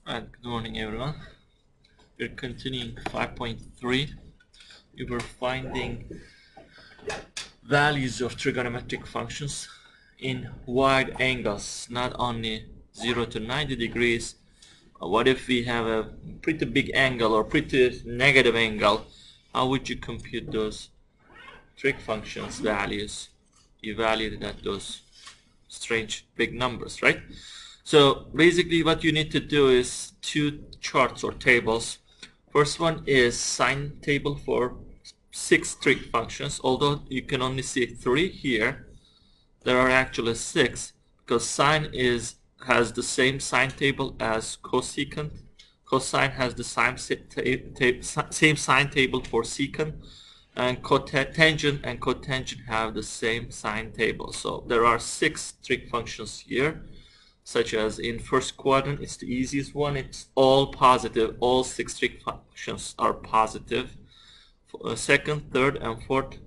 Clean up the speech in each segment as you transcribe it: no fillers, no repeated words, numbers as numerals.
And good morning everyone. We're continuing 5.3. We were finding values of trigonometric functions in wide angles, not only 0 to 90 degrees. What if we have a pretty big angle or pretty negative angle? How would you compute those trig functions values evaluated at those strange big numbers, right? So basically what you need to do is two charts or tables. First one is sine table for 6 trig functions. Although you can only see 3 here, there are actually 6 because sine has the same sine table as cosecant. Cosine has the same sine table for secant, and cotangent and cotangent have the same sine table. So there are 6 trig functions here, such as in first quadrant, it's the easiest one. It's all positive. All 6 trig functions are positive. Second, third, and fourth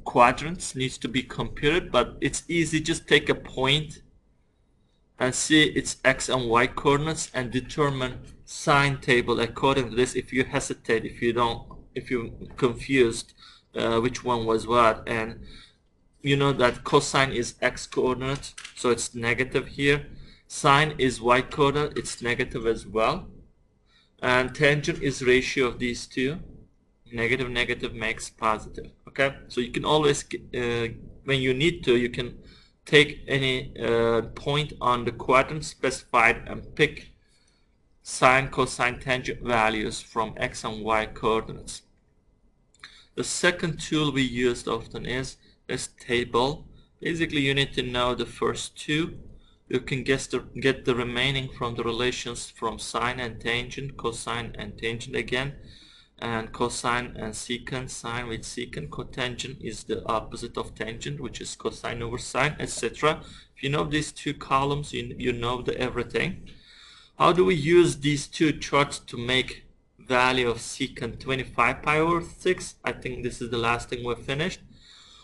quadrants needs to be computed, but it's easy. Just take a point and see its x and y coordinates and determine sine table according to this. If you hesitate, if you're confused which one was what, and you know that cosine is x coordinate, so it's negative here. Sine is y coordinate, it's negative as well. And tangent is ratio of these two. Negative negative makes positive. Okay, so you can always when you need to, you can take any point on the quadrant specified and pick sine, cosine, tangent values from x and y coordinates. The second tool we used often is this table. Basically you need to know the first two. You can get the remaining from the relations from sine and tangent, cosine and tangent again, and cosine and secant, sine with secant. Cotangent is the opposite of tangent, which is cosine over sine, etc. If you know these two columns, you know everything. How do we use these two charts to make value of secant 25 pi over 6? I think this is the last thing we've finished.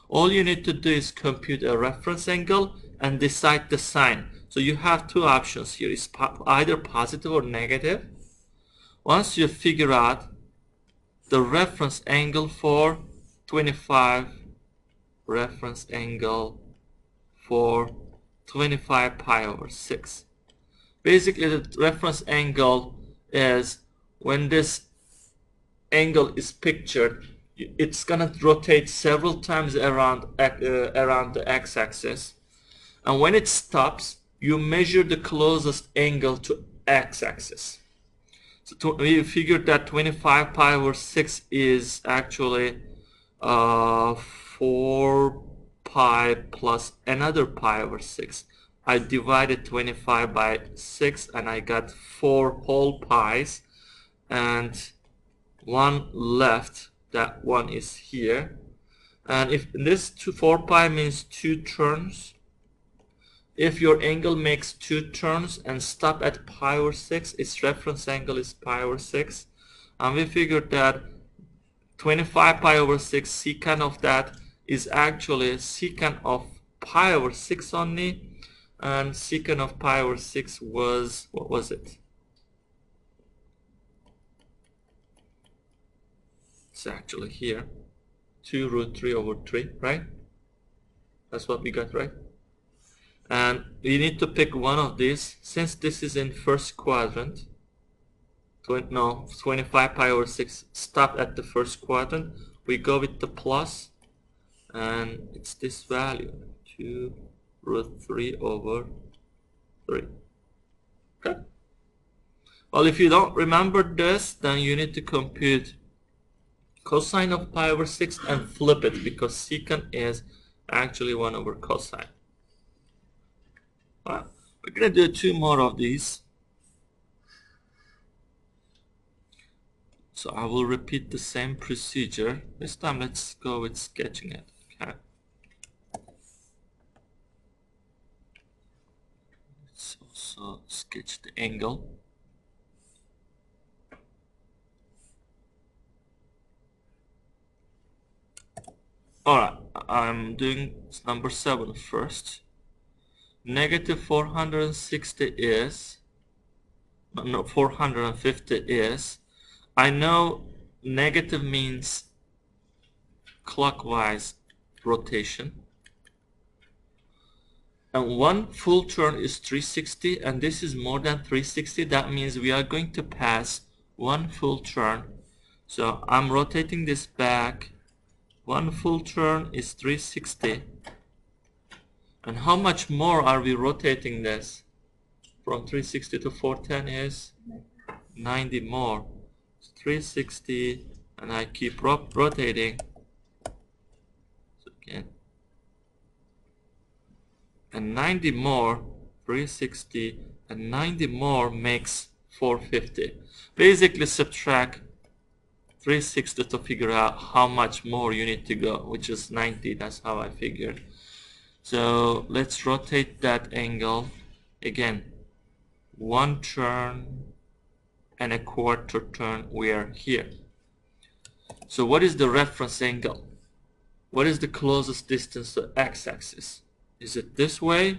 All you need to do is compute a reference angle and decide the sine. So you have two options here. It's either positive or negative. Once you figure out the reference angle for 25, reference angle for 25 pi over 6. Basically the reference angle is when this angle is pictured, it's gonna rotate several times around the x-axis, and when it stops you measure the closest angle to x-axis. So we figured that 25 pi over 6 is actually 4 pi plus another pi over 6. I divided 25 by 6 and I got 4 whole pi's and one left. That one is here. And if this 4 pi means 2 turns, if your angle makes 2 turns and stop at pi over 6, its reference angle is pi over 6. And we figured that 25 pi over 6 secant of that is actually secant of pi over 6 only. And secant of pi over 6 was, what was it? It's actually here. 2 root 3 over 3, right? That's what we got, right? And we need to pick one of these. Since this is in first quadrant, 25 pi over 6 stop at the first quadrant, we go with the plus, and it's this value, 2 root 3 over 3. Okay. Well, if you don't remember this, then you need to compute cosine of pi over 6 and flip it, because secant is actually 1 over cosine. We're going to do 2 more of these. So I will repeat the same procedure. This time let's go with sketching it. Okay. Let's also sketch the angle. Alright, I'm doing number 7 first. Negative 460 is no, 450 is, I know negative means clockwise rotation, and one full turn is 360, and this is more than 360. That means we are going to pass one full turn. So I'm rotating this back. One full turn is 360. And how much more are we rotating this? From 360 to 410 is 90 more. 360, and I keep rotating. So again, and 90 more, 360, and 90 more makes 450. Basically subtract 360 to figure out how much more you need to go, which is 90. That's how I figured. So let's rotate that angle again. One turn and a quarter turn, we are here. So what is the reference angle? What is the closest distance to x-axis? Is it this way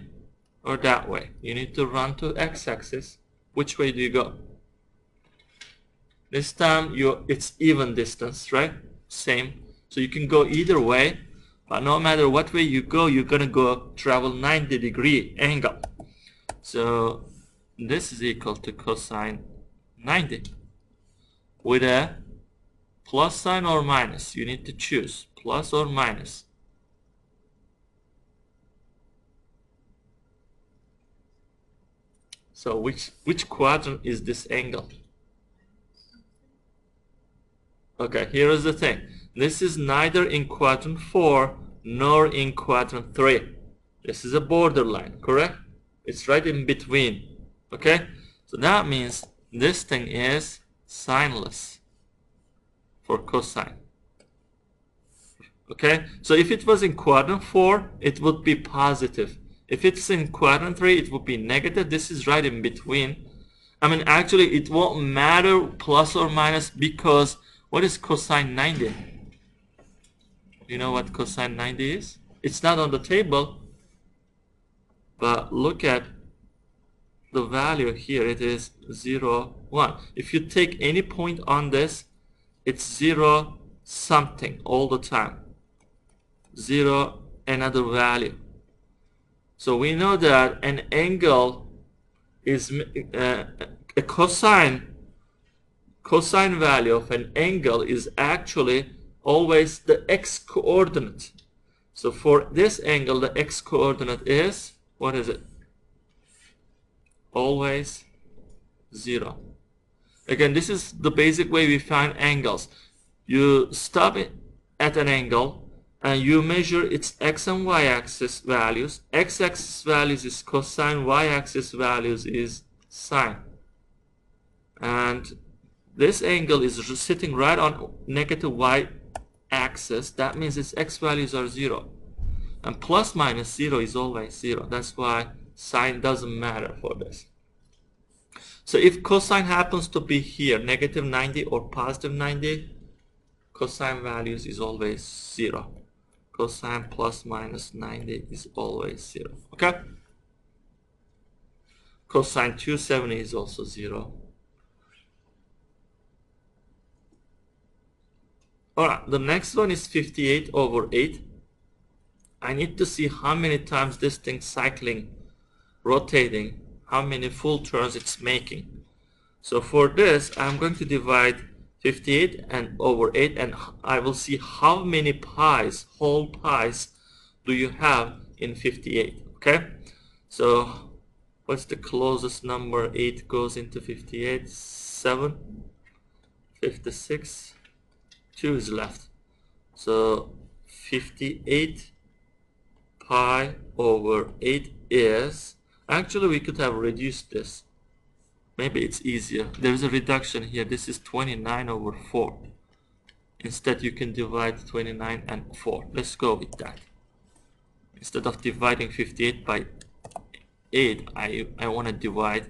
or that way? You need to run to x-axis. Which way do you go? This time it's even distance, right? Same. So you can go either way, but no matter what way you go, you're gonna go travel 90-degree angle. So this is equal to cosine 90 with a plus sign or minus. You need to choose plus or minus. So which quadrant is this angle? Okay, here is the thing. This is neither in quadrant 4 nor in quadrant 3. This is a borderline, correct? It's right in between. Okay? So that means this thing is signless for cosine. Okay? So if it was in quadrant 4, it would be positive. If it's in quadrant 3, it would be negative. This is right in between. I mean, actually, it won't matter plus or minus, because what is cosine 90? You know what cosine 90 is? It's not on the table, but look at the value here. It is 0, 1. If you take any point on this, it's 0 something all the time. 0 another value. So we know that an angle is a cosine value of an angle is actually always the x-coordinate. So for this angle, the x-coordinate is, what is it? Always 0. Again, this is the basic way we find angles. You stop it at an angle and you measure its x and y axis values. X-axis values is cosine, y-axis values is sine. And this angle is sitting right on negative y-axis. That means its x values are 0. And plus minus 0 is always 0. That's why sine doesn't matter for this. So if cosine happens to be here, negative 90 or positive 90, cosine values is always 0. Cosine plus minus 90 is always 0. Okay? Cosine 270 is also 0. Alright, the next one is 58 over 8. I need to see how many times this thing cycling, rotating, how many full turns it's making. So for this, I'm going to divide 58 and over 8, and I will see how many pies, whole pies, do you have in 58. Okay? So what's the closest number? 8 goes into 58. 7, 56. 2 is left. So 58 pi over 8 is, actually we could have reduced this. Maybe it's easier. There's a reduction here. This is 29 over 4. Instead you can divide 29 and 4. Let's go with that. Instead of dividing 58 by 8, I want to divide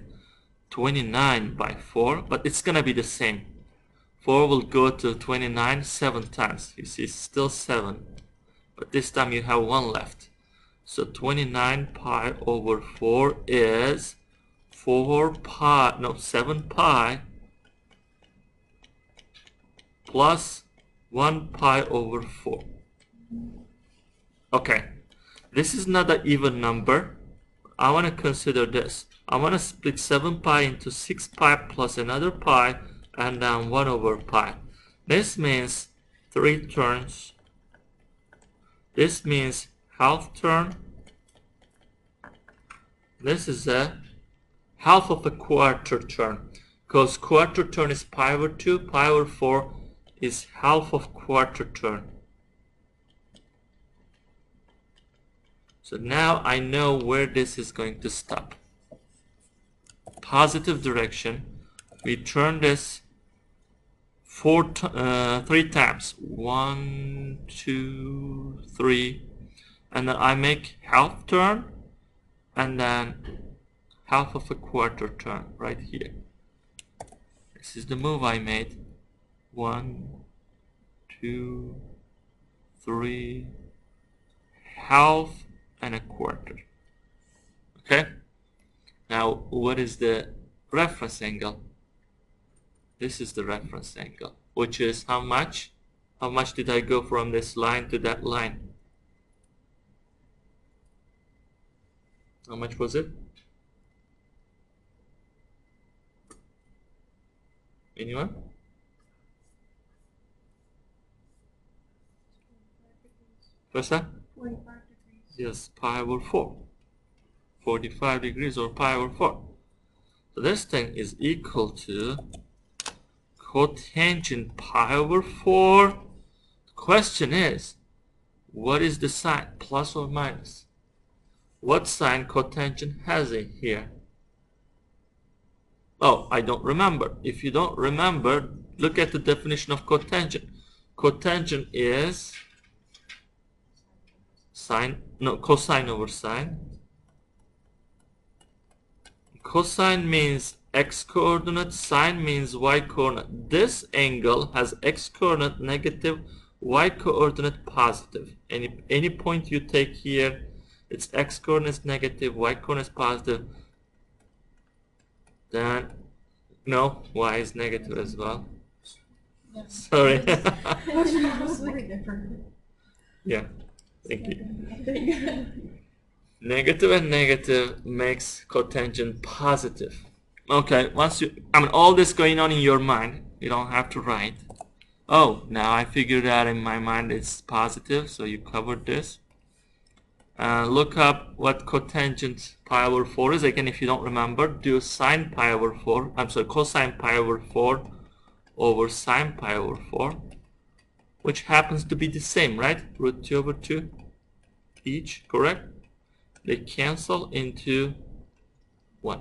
29 by 4, but it's gonna be the same. 4 will go to 29 7 times. You see, it's still 7, but this time you have 1 left. So 29 pi over 4 is 7 pi plus 1 pi over 4. Okay, this is not an even number. I want to consider this. I want to split 7 pi into 6 pi plus another pi and then 1 over pi. This means 3 turns. This means half turn. This is a half of a quarter turn, because quarter turn is pi over 2, pi over 4 is half of quarter turn. So now I know where this is going to stop. Positive direction. We turn this 3 times. 1, 2, 3. And then I make half turn and then half of a quarter turn right here. This is the move I made. 1, 2, 3, half and a quarter. Okay? Now, what is the reference angle? This is the reference angle, which is how much? How much did I go from this line to that line? How much was it? Anyone? What's that? 45 degrees. Yes, pi over 4. 45 degrees or pi over 4. So this thing is equal to cotangent pi over 4. The question is, what is the sign? Plus or minus? What sign cotangent has in here? Oh, I don't remember. If you don't remember, look at the definition of cotangent. Cotangent is cosine over sine. Cosine means x coordinate, sine means y coordinate. This angle has x coordinate negative, y coordinate positive. Any point you take here, its x coordinate is negative, y coordinate is positive. Then no, y is negative as well. Yeah. Sorry. Yeah, thank you. Negative and negative makes cotangent positive. Okay, once you, all this going on in your mind, you don't have to write. Oh, now I figured out in my mind it's positive, so you covered this. Look up what cotangent pi over 4 is. Again, if you don't remember, do sine pi over 4, cosine pi over 4 over sine pi over 4, which happens to be the same, right? Root 2 over 2 each, correct? They cancel into 1.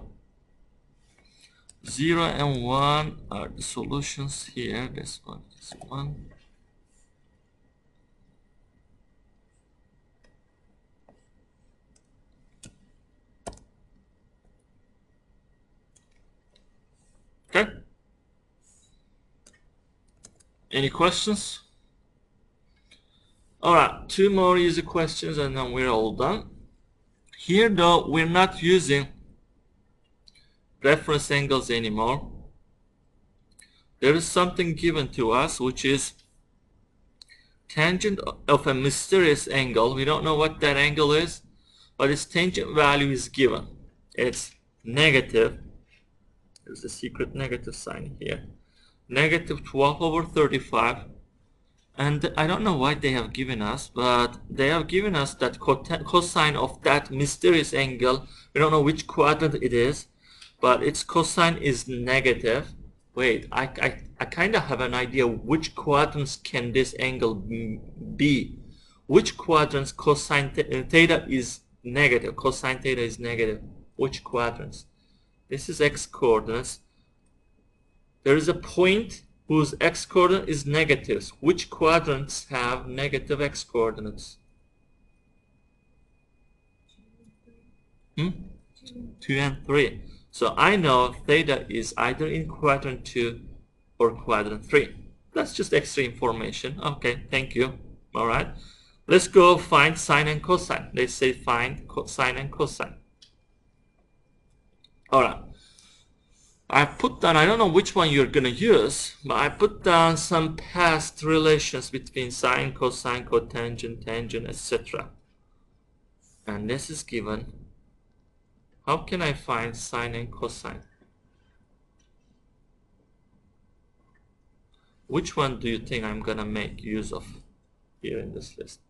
0 and 1 are the solutions here. This one is 1. Okay. Any questions? Alright, 2 more easy questions and then we're all done. Here though, we're not using reference angles anymore. There is something given to us, which is tangent of a mysterious angle. We don't know what that angle is, but its tangent value is given. It's negative. There's a secret negative sign here. Negative 12 over 35. And I don't know why they have given us, but they have given us that cosine of that mysterious angle. We don't know which quadrant it is, but its cosine is negative. Wait, I kind of have an idea which quadrants can this angle be. Which quadrants cosine theta is negative? Cosine theta is negative. Which quadrants? This is x coordinates. There is a point whose x coordinate is negative. Which quadrants have negative x coordinates? 2 and 3. So I know theta is either in quadrant 2 or quadrant 3. That's just extra information. Okay, thank you. Alright. Let's go find sine and cosine. Let's say find sine and cosine. Alright. I put down, I don't know which one you're gonna use, but I put down some past relations between sine, cosine, cotangent, tangent, etc. And this is given. How can I find sine and cosine? Which one do you think I'm gonna make use of here in this list?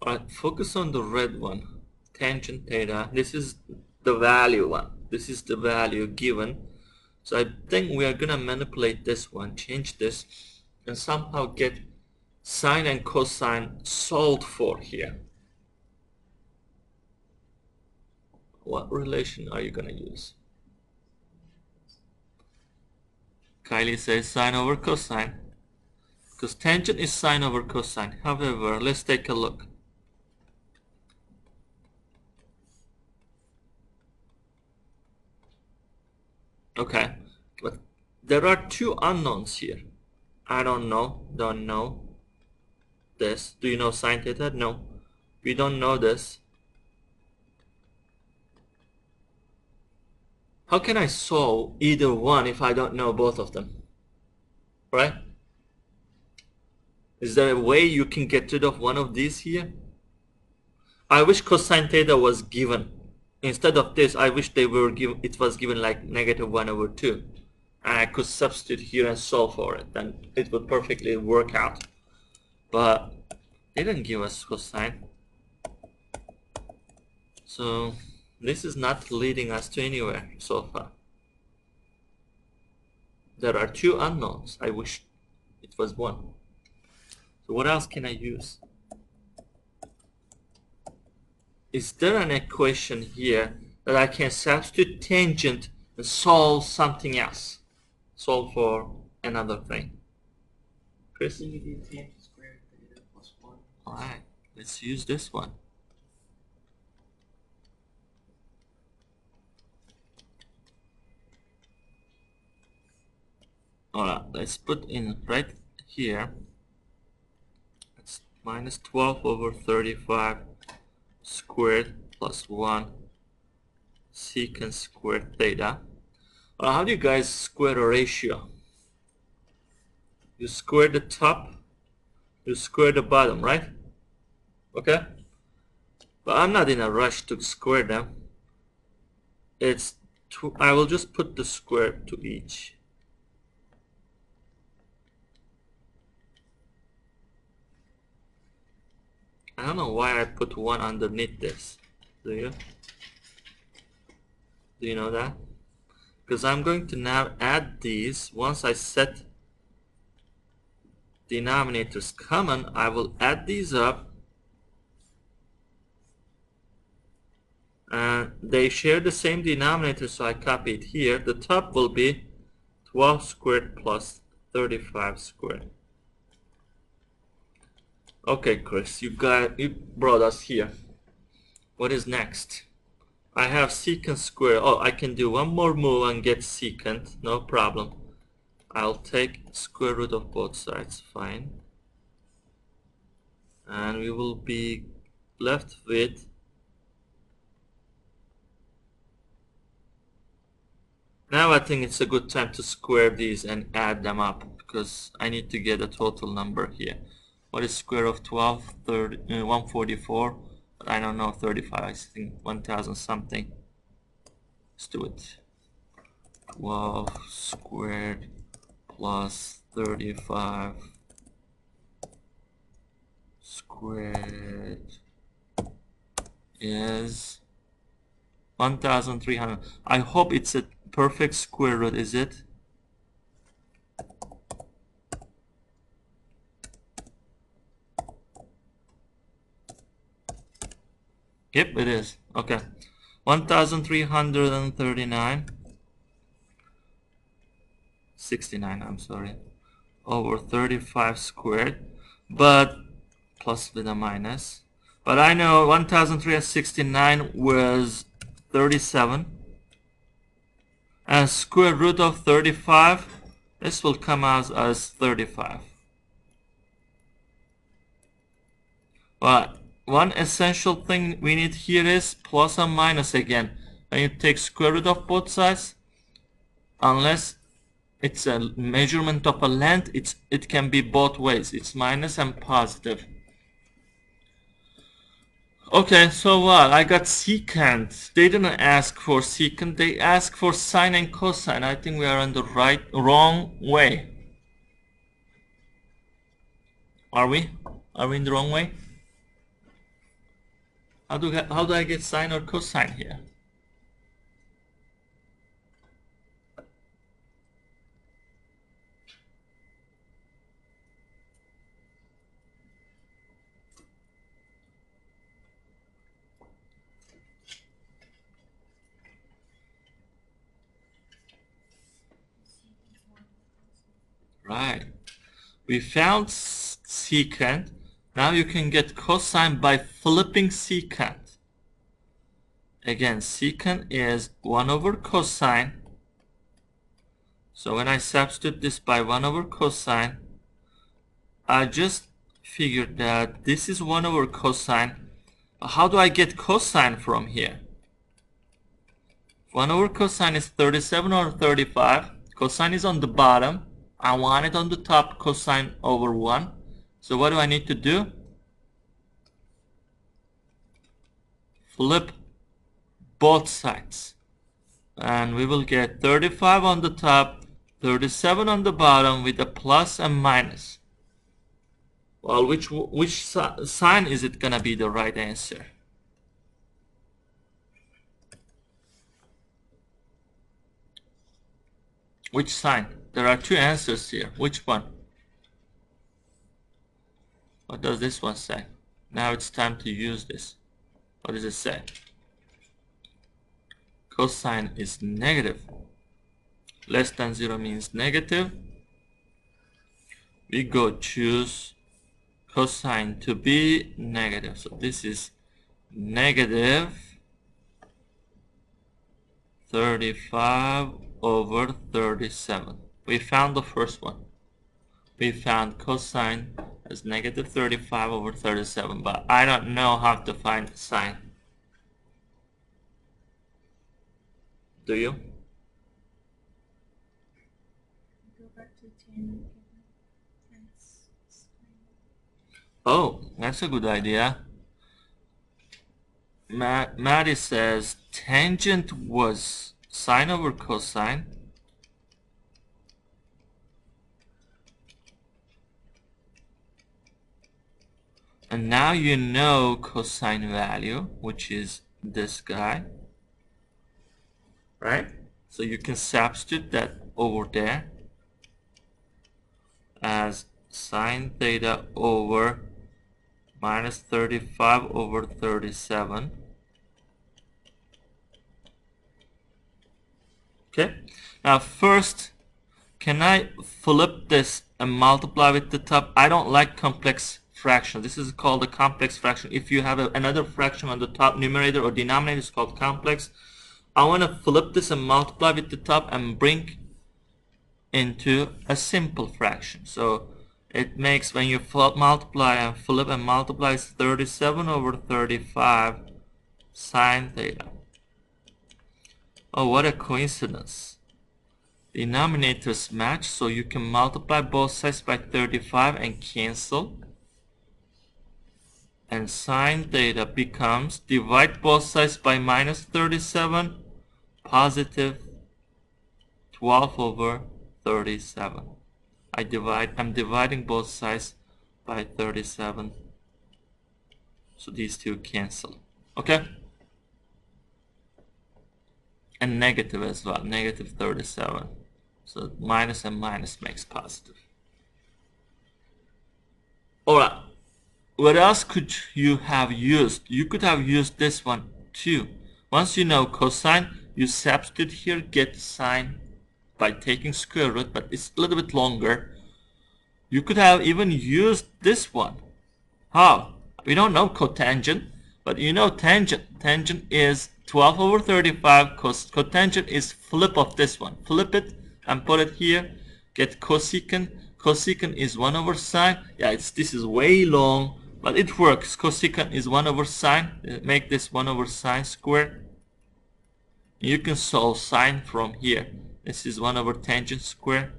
Alright, focus on the red one. Tangent theta. This is the value one. This is the value given. So I think we are gonna manipulate this one, change this, and somehow get sine and cosine solved for here. What relation are you gonna use? Kylie says sine over cosine, because tangent is sine over cosine. However, let's take a look. Okay, but there are two unknowns here. I don't know this. Do you know sine theta? No, we don't know this. How can I solve either one if I don't know both of them? Right? Is there a way you can get rid of one of these here? I wish cosine theta was given. Instead of this, I wish they were given. It was given like -1/2, and I could substitute here and solve for it. Then it would perfectly work out. But they didn't give us cosine, so this is not leading us to anywhere so far. There are two unknowns. I wish it was one. So what else can I use? Is there an equation here that I can substitute tangent and solve something else? Solve for another thing. Chris? Tangent squared theta plus 1. Alright, let's use this one. Alright, let's put in right here. It's -12/35 squared plus 1 secant squared theta. How do you guys square a ratio? You square the top, you square the bottom, right? Okay? But I'm not in a rush to square them. I will just put the square to each. I don't know why I put 1 underneath this. Do you? Do you know that? Because I'm going to now add these. Once I set denominators common, I will add these up. And they share the same denominator, so I copy it here. The top will be 12 squared plus 35 squared. Okay, Chris, you brought us here. What is next? I have secant square. Oh, I can do one more move and get secant, no problem. I'll take square root of both sides, fine. And we will be left with now I think it's a good time to square these and add them up, because I need to get a total number here. What is square of 12? 144. I don't know, 35. I think 1000 something. Let's do it. 12 squared plus 35 squared is 1300. I hope it's a perfect square root, is it? Yep, it is. Okay. 1339 69, I'm sorry, over 35 squared. but plus with a minus. But I know 1369 was 37. And square root of 35, this will come out as 35. But one essential thing we need here is plus and minus again. When you take square root of both sides, unless it's a measurement of a length, it can be both ways. It's minus and positive. Okay, so what? I got secant. They didn't ask for secant, they asked for sine and cosine. I think we are on the wrong way. Are we? Are we in the wrong way? How do I get sine or cosine here? Right. We found secant. Now you can get cosine by flipping secant. Again, secant is 1 over cosine. So when I substitute this by 1 over cosine, I just figured that this is 1 over cosine. How do I get cosine from here? 1 over cosine is 37 or 35. Cosine is on the bottom. I want it on the top, cosine over 1. So what do I need to do? Flip both sides. And we will get 35 on the top, 37 on the bottom with a plus and minus. Well, which sign is it gonna be the right answer? Which sign? There are two answers here. Which one? What does this one say? Now it's time to use this. What does it say? Cosine is negative. Less than 0 means negative. We go choose cosine to be negative. So this is negative 35 over 37. We found the first one. We found cosine as negative 35 over 37, but I don't know how to find sine. Do you? Go back to 10. Oh, that's a good idea. Maddie says tangent was sine over cosine. And now you know cosine value, which is this guy, right? So you can substitute that over there as sine theta over minus 35 over 37. Okay, now first, can I flip this and multiply with the top? I don't like complex fraction. This is called a complex fraction. If you have another fraction on the top, numerator or denominator, is called complex. I want to flip this and multiply with the top and bring into a simple fraction. So it makes, when you multiply and flip and multiply, it's 37 over 35 sine theta. Oh, what a coincidence. Denominators match, so you can multiply both sides by 35 and cancel. And sine theta becomes, divide both sides by minus 37, positive 12 over 37. I'm dividing both sides by 37. So these two cancel. Okay? And negative as well, negative 37. So minus and minus makes positive. Alright. What else could you have used? You could have used this one too. Once you know cosine, you substitute here, get sine by taking square root, but it's a little bit longer. You could have even used this one. How? We don't know cotangent, but you know tangent. Tangent is 12 over 35. Cotangent is flip of this one. Flip it and put it here. Get cosecant. Cosecant is 1 over sine. Yeah, this is way long, but it works. Cosecant is 1 over sine. Make this 1 over sine square. You can solve sine from here. This is 1 over tangent square.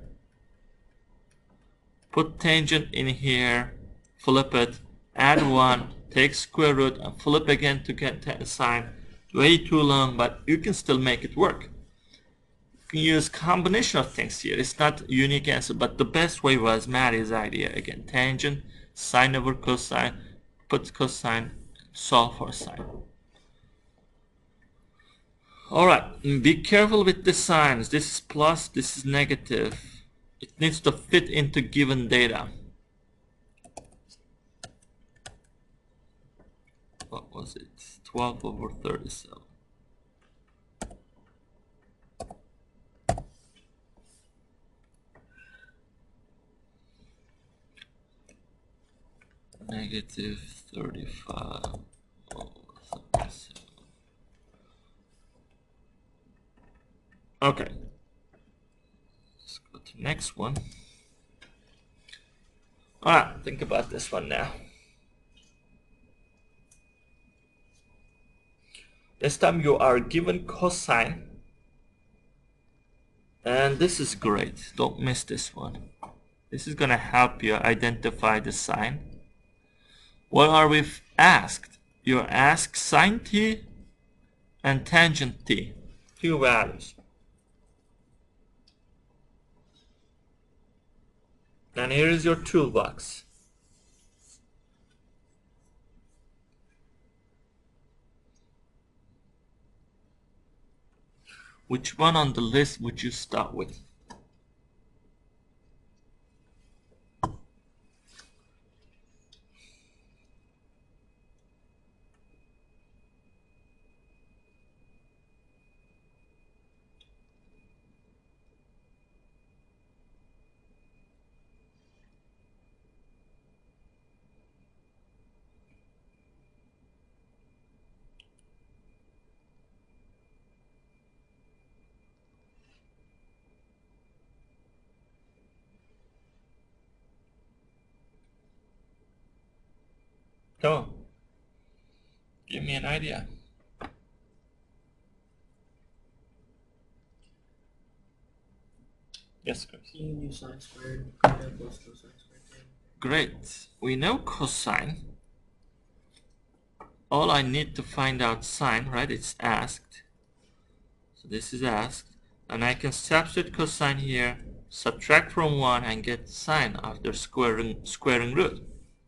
Put tangent in here, flip it, add 1, take square root, and flip again to get sine. Way too long, but you can still make it work. You can use combination of things here. It's not unique answer, but the best way was Maddie's idea. Again, tangent, sine over cosine, put cosine, solve for sine. Alright, be careful with the signs. This is plus, this is negative. It needs to fit into given data. What was it? 12 over 37. Negative 35 over 37. Okay. Let's go to the next one. Alright, think about this one now. This time you are given cosine. And this is great. Don't miss this one. This is going to help you identify the sine. What are we asked? You're asked sine t and tangent t. Two values. And here is your toolbox. Which one on the list would you start with? Come on. Give me an idea. Yes, Chris. You can use sine squared. Cosine squared. Great. We know cosine. All I need to find out sine, right? It's asked. So this is asked. And I can substitute cosine here, subtract from 1 and get sine after squaring root.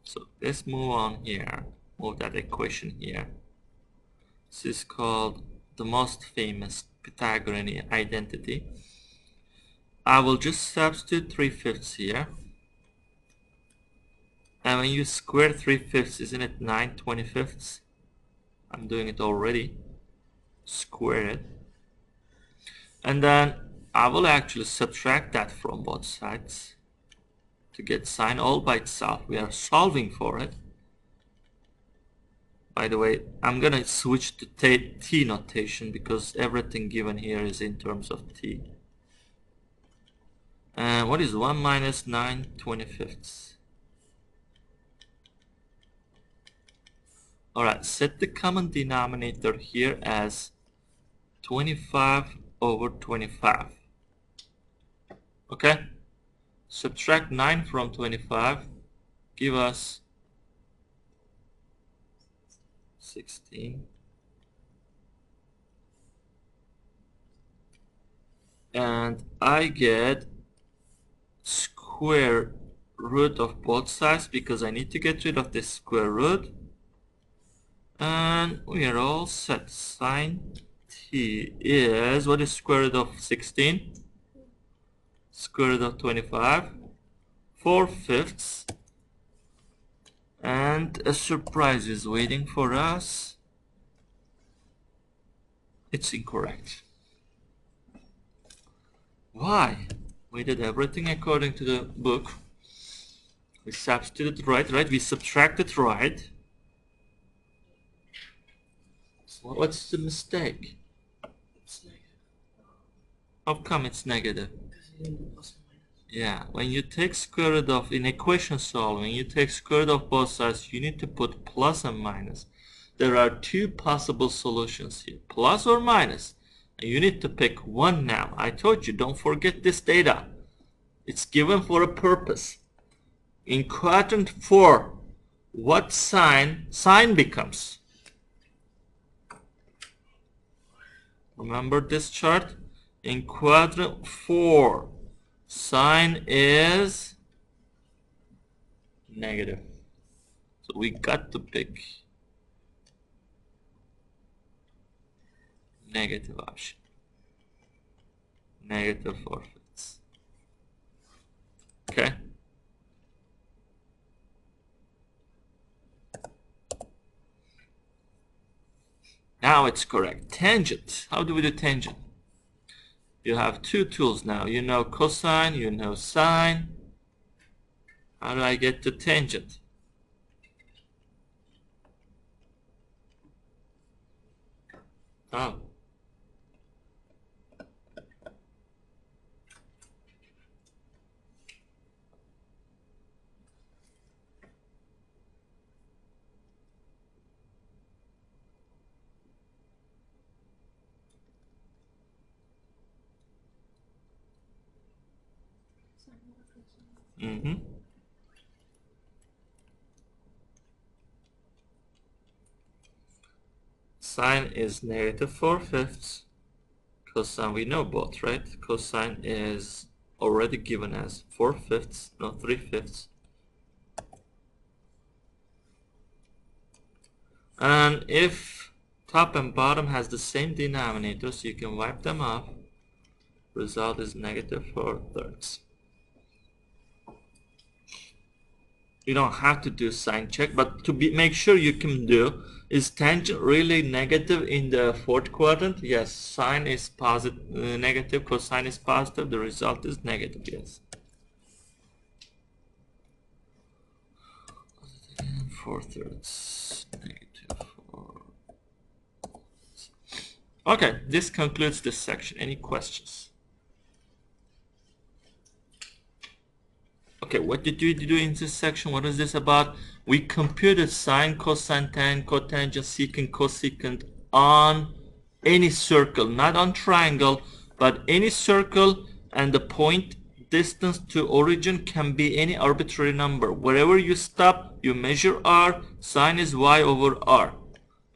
So let's move on here. Move that equation here. This is called the most famous Pythagorean identity. I will just substitute 3/5 here. And when you square 3/5, isn't it 9/25? I'm doing it already. Square it. And then I will actually subtract that from both sides to get sine all by itself. We are solving for it. By the way, I'm gonna switch to t notation because everything given here is in terms of t. And what is 1 minus 9/25? Alright, set the common denominator here as 25 over 25. Okay? Subtract 9 from 25. Give us 16. And I get square root of both sides because I need to get rid of this square root. And we are all set. Sine t is, what is square root of 16? Square root of 25. 4/5. And a surprise is waiting for us. It's incorrect. Why? We did everything according to the book. We substituted right, we subtracted right. What's the mistake? It's negative. How come it's negative? Because you didn't do plus and minus. Yeah, when you take square root of, in equation solving, you take square root of both sides, you need to put plus and minus. There are two possible solutions here, plus or minus. And you need to pick one now. I told you, don't forget this data. It's given for a purpose. In quadrant 4, what sign becomes? Remember this chart? In quadrant 4, sign is negative. So we got to pick negative option. Negative 4/5. Okay? Now it's correct. Tangent. How do we do tangent? You have two tools now. You know cosine, you know sine. How do I get to tangent? Oh. Mm-hmm. Sine is negative 4/5. Cosine, we know both, right? Cosine is already given as 4/5, not 3/5. And if top and bottom has the same denominator, so you can wipe them off, result is negative 4/3. You don't have to do sign check, but to make sure you can do, is tangent really negative in the fourth quadrant? Yes, sine is positive, negative, cosine is positive, the result is negative, yes. 4/3, negative 4. Okay, this concludes this section. Any questions? Okay, what did you do in this section? What is this about? We computed sine, cosine, tan, cotangent, secant, cosecant on any circle, not on triangle, but any circle, and the point distance to origin can be any arbitrary number. Wherever you stop, you measure r, sine is y over r.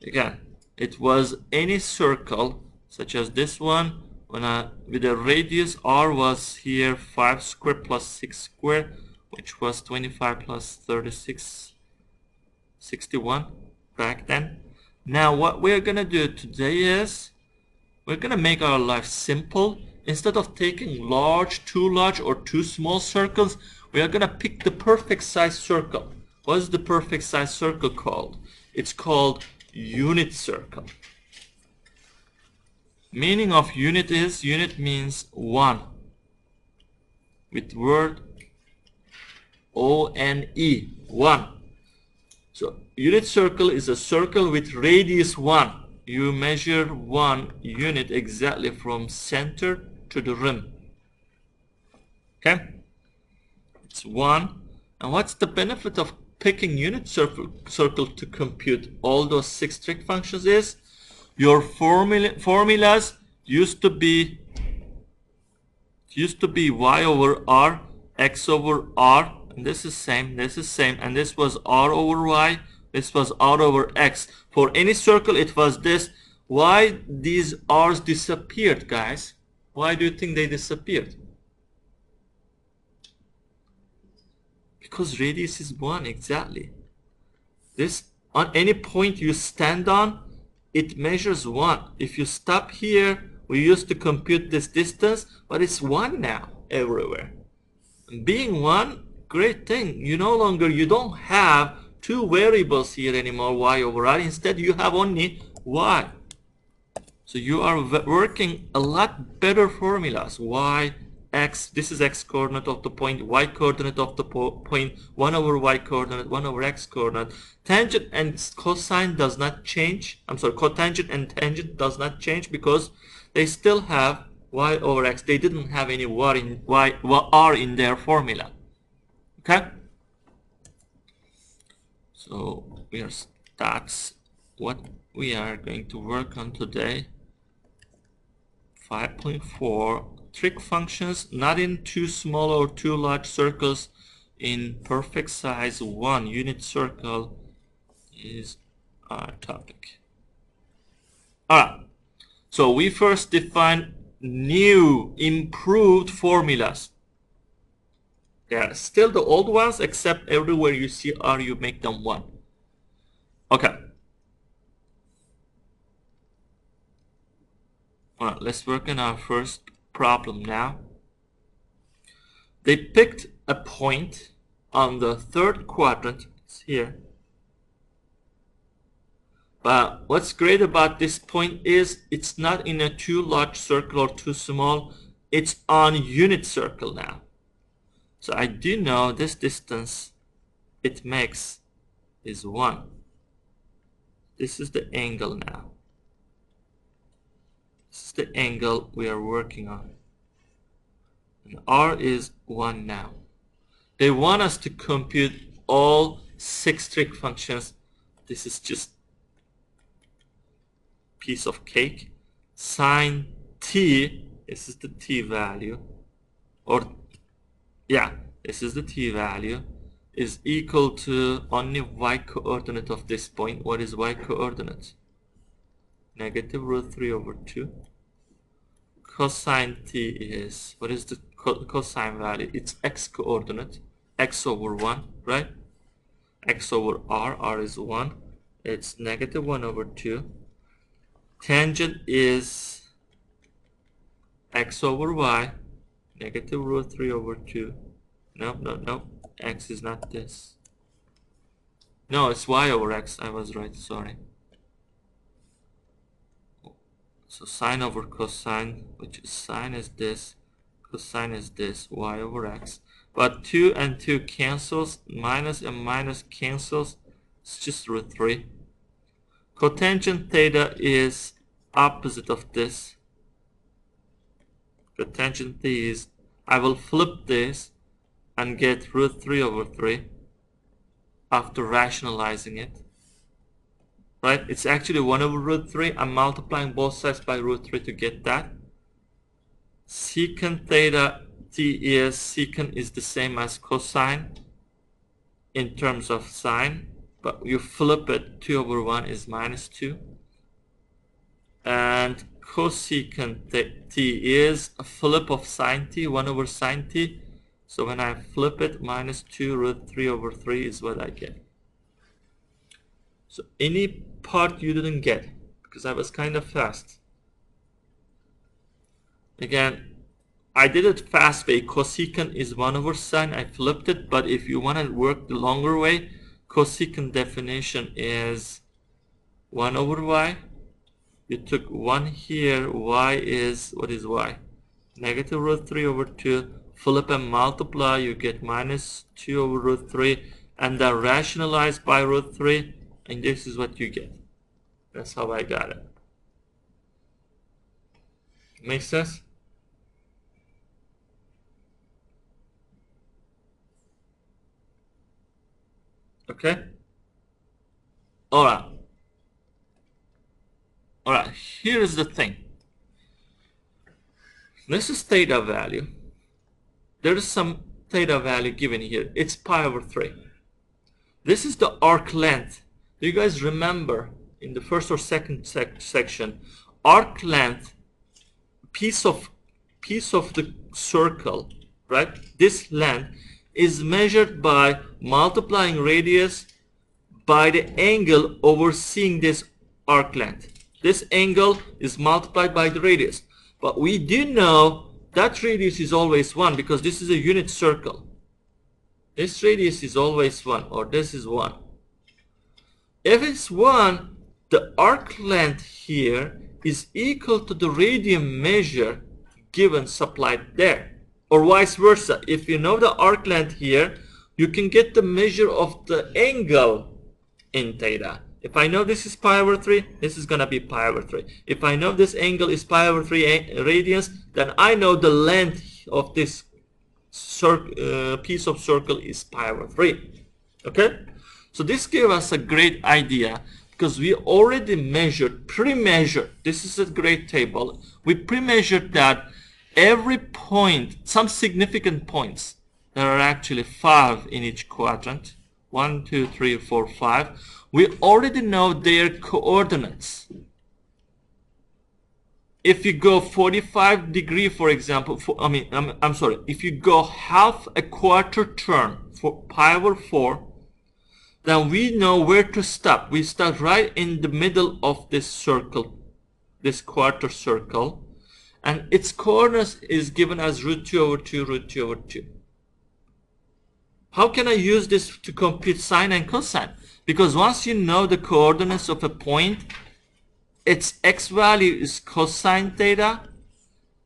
Again, it was any circle, such as this one, with a radius r was here 5 square plus 6 square, which was 25 plus 36, 61 back then. Now what we're gonna do today is we're gonna make our life simple. Instead of taking too large or too small circles, we are gonna pick the perfect size circle. What is the perfect size circle called? It's called unit circle. Meaning of unit is, unit means 1 with word O-N-E, 1. So unit circle is a circle with radius 1. You measure 1 unit exactly from center to the rim. Okay? It's 1. And what's the benefit of picking unit circle to compute all those 6 trig functions is? Your formulas used to be y over r, x over r, and this is same, and this was r over y, this was r over x. For any circle it was this. Why these r's disappeared, guys? Why do you think they disappeared? Because radius is 1, exactly. This, on any point you stand on, it measures 1. If you stop here, we used to compute this distance, but it's 1 now everywhere. And being 1, great thing. You don't have two variables here anymore, y over r. Instead, you have only y. So you are working a lot better formulas, y x, this is x coordinate of the point, y coordinate of the point, 1 over y coordinate, 1 over x coordinate. Tangent and cosine does not change. I'm sorry, cotangent and tangent does not change because they still have y over x. They didn't have any r in their formula. Okay? So that's what we are going to work on today. 5.4, trig functions not in too small or too large circles, in perfect size 1 unit circle is our topic. Alright, so we first define new improved formulas. They are still the old ones, except everywhere you see R you make them 1. Okay. Alright, let's work on our first problem now. They picked a point on the third quadrant. It's here. But what's great about this point is it's not in a too large circle or too small. It's on unit circle now. So I do know this distance it makes is 1. This is the angle now. This is the angle we are working on. And R is 1 now. They want us to compute all 6 trig functions. This is just piece of cake. Sine t, this is the t value, or yeah, this is the t value, is equal to only y coordinate of this point. What is y coordinate? Negative root 3 over 2. Cosine t is, what is the cosine value? It's x coordinate, x over 1, right? X over r is 1. It's negative 1 over 2. Tangent is x over y, negative root 3 over 2. No, x is not this. No, it's y over x. I was right, sorry. So sine over cosine, which is sine is this, cosine is this, y over x. But 2 and 2 cancels, minus and minus cancels, it's just root 3. Cotangent theta is opposite of this. Cotangent theta is, I will flip this and get root 3 over 3 after rationalizing it. Right? It's actually 1 over root 3. I'm multiplying both sides by root 3 to get that. Secant theta t is, secant is the same as cosine in terms of sine. But you flip it, 2 over 1 is minus 2. And cosecant t is a flip of sine t, 1 over sine t. So when I flip it, minus 2 root 3 over 3 is what I get. So any part you didn't get, because I was kind of fast. Again, I did it fast way. Cosecant is 1 over sine. I flipped it, but if you want to work the longer way, cosecant definition is 1 over y. You took 1 here, y is, what is y? Negative root 3 over 2. Flip and multiply, you get minus 2 over root 3. And then rationalize by root 3. And this is what you get. That's how I got it. Make sense? Okay? Alright. Alright, here is the thing. This is theta value. There is some theta value given here. It's pi over 3. This is the arc length. Do you guys remember in the first or second section, arc length, piece of the circle, right? This length is measured by multiplying radius by the angle overseeing this arc length. This angle is multiplied by the radius. But we do know that radius is always 1 because this is a unit circle. This radius is always 1, or this is 1. If it's 1, the arc length here is equal to the radius measure given supplied there. Or vice versa. If you know the arc length here, you can get the measure of the angle in theta. If I know this is pi over 3, this is going to be pi over 3. If I know this angle is pi over 3 radians, then I know the length of this piece of circle is pi over 3. Okay? So this gives us a great idea because we already measured, pre-measured, this is a great table, we pre-measured that every point, some significant points, there are actually 5 in each quadrant, 1, 2, 3, 4, 5, we already know their coordinates. If you go 45 degree, for example, I'm sorry, if you go half a quarter turn for pi over 4, then we know where to stop. We start right in the middle of this circle, this quarter circle, and its coordinates is given as root 2 over 2, root 2 over 2. How can I use this to compute sine and cosine? Because once you know the coordinates of a point, its x value is cosine theta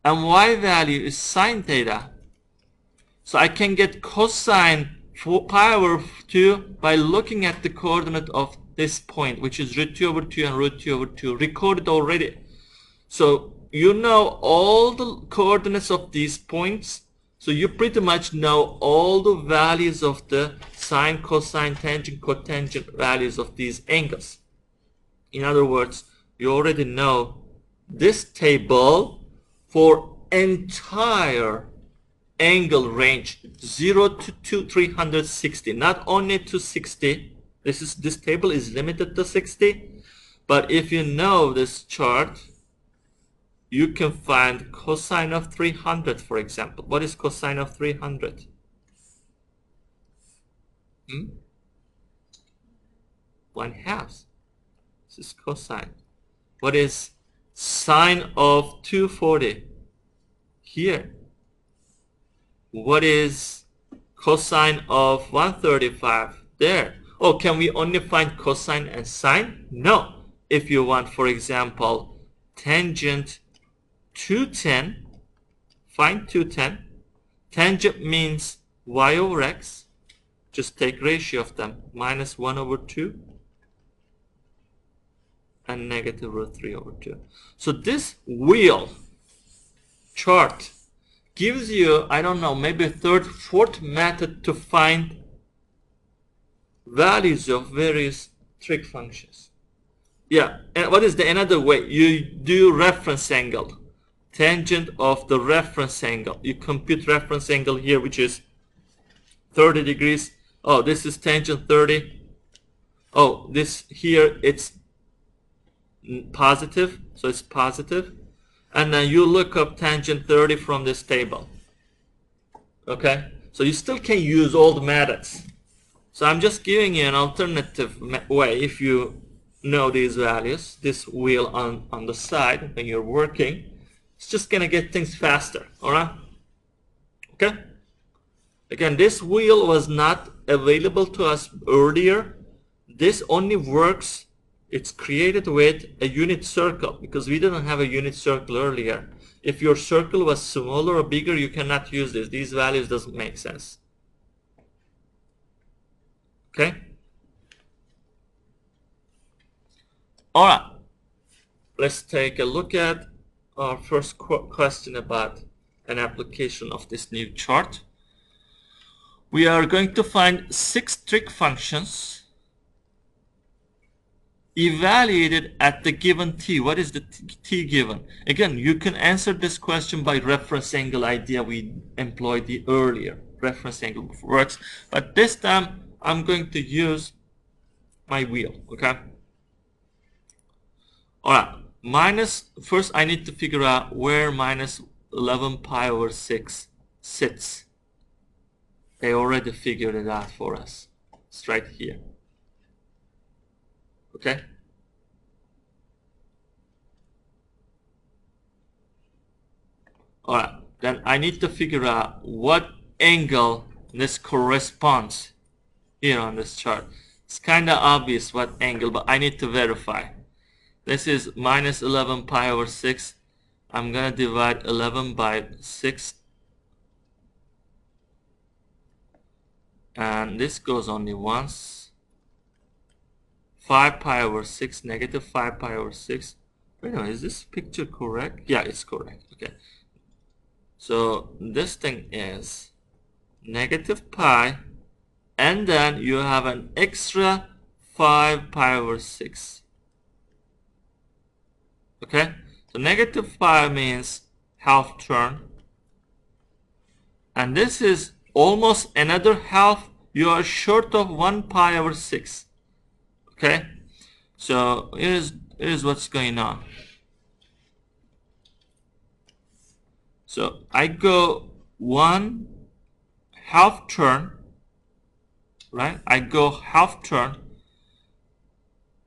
and y value is sine theta. So I can get cosine for pi over 2 by looking at the coordinate of this point, which is root 2 over 2 and root 2 over 2, recorded already. So you know all the coordinates of these points, so you pretty much know all the values of the sine, cosine, tangent, cotangent values of these angles. In other words, you already know this table for entire angle range 0 to 360, not only to 60. This table is limited to 60, but if you know this chart, you can find cosine of 300, for example. What is cosine of 300? 1/2. This is cosine. What is sine of 240? Here. What is cosine of 135? There. Oh, can we only find cosine and sine? No. If you want, for example, tangent 210, find 210. Tangent means y over x. Just take ratio of them. Minus 1 over 2 and negative root 3 over 2. So this wheel chart gives you, I don't know, maybe a third, fourth method to find values of various trig functions. Yeah, and what is the another way? You do reference angle. Tangent of the reference angle. You compute reference angle here, which is 30 degrees. Oh, this is tangent 30. Oh, this here, it's positive, so it's positive. And then you look up tangent 30 from this table. Okay, so you still can use all the methods. So I'm just giving you an alternative way if you know these values. This wheel on the side when you're working, it's just gonna get things faster. All right. Okay. Again, this wheel was not available to us earlier. This only works. It's created with a unit circle because we didn't have a unit circle earlier. If your circle was smaller or bigger, you cannot use this. These values doesn't make sense. Okay. All right. Let's take a look at our first question about an application of this new chart. We are going to find 6 trig functions evaluated at the given t. What is the t given? Again, you can answer this question by reference angle idea we employed the earlier. Reference angle works, but this time I'm going to use my wheel. Okay. All right. First I need to figure out where minus 11 pi over 6 sits. They already figured it out for us. It's right here. Okay. All right. Then I need to figure out what angle this corresponds here on this chart. It's kind of obvious what angle, but I need to verify. This is minus 11 pi over 6. I'm going to divide 11 by 6 and this goes only once. 5 pi over 6, negative 5 pi over 6. Wait a minute, is this picture correct? Yeah, it's correct. Okay. So this thing is negative pi, and then you have an extra 5 pi over 6. Okay? So negative pi means half turn. And this is almost another half. You are short of 1 pi over 6. Okay? So here's what's going on. So I go 1 half turn, right? I go half turn,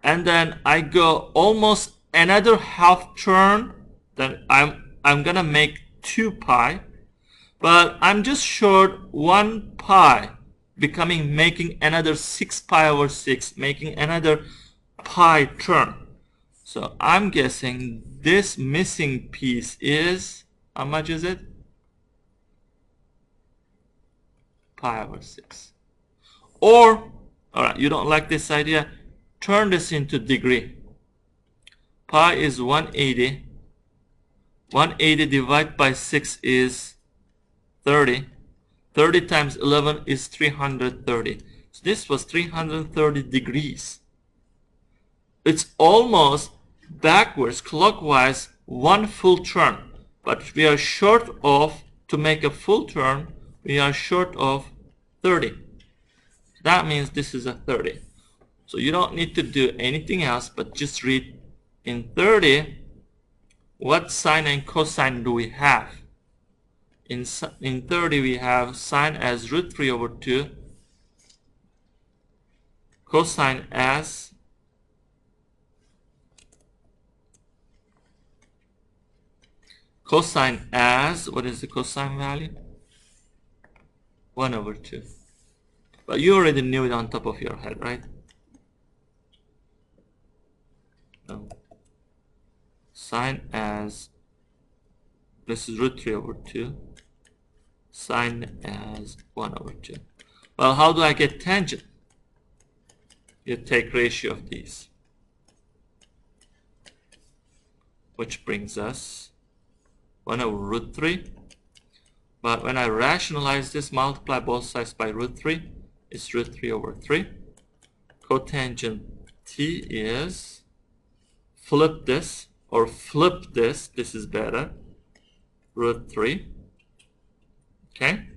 and then I go almost another half turn. Then I'm gonna make 2 pi, but I'm just short 1 pi, making another 6 pi over 6, making another pi turn. So I'm guessing this missing piece is, how much is it? Pi over 6. Or, alright, you don't like this idea, turn this into degree. Pi is 180. 180 divided by 6 is 30. 30 times 11 is 330. So this was 330 degrees. It's almost backwards, clockwise, 1 full turn. But we are short of, to make a full turn, we are short of 30. That means this is a 30. So you don't need to do anything else, but just read in 30, what sine and cosine do we have? In 30 we have sine as root 3 over 2, cosine as what is the cosine value? 1 over 2. But you already knew it on top of your head, right? No. Sine as, this is root 3 over 2. Sine as 1 over 2. Well, how do I get tangent? You take ratio of these, which brings us 1 over root 3. But when I rationalize this, multiply both sides by root 3, it's root 3 over 3. Cotangent t is, flip this, or flip this, this is better, root 3. Okay?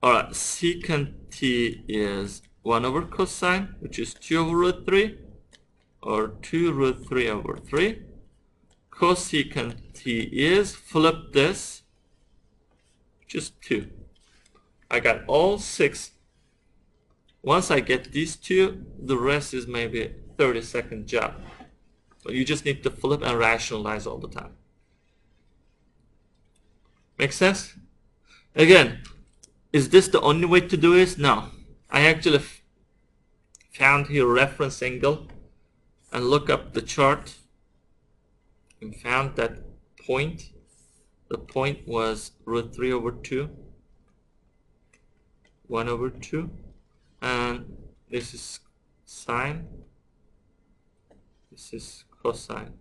Alright, secant t is 1 over cosine, which is 2 over root 3, or 2 root 3 over 3. Cosecant t is, flip this, which is 2. I got all 6. Once I get these 2, the rest is maybe 30-second job. But you just need to flip and rationalize all the time. Make sense? Again, is this the only way to do this? No. I actually found here reference angle and look up the chart and found that point. The point was root 3 over 2, 1 over 2, and this is sine, this is cosine.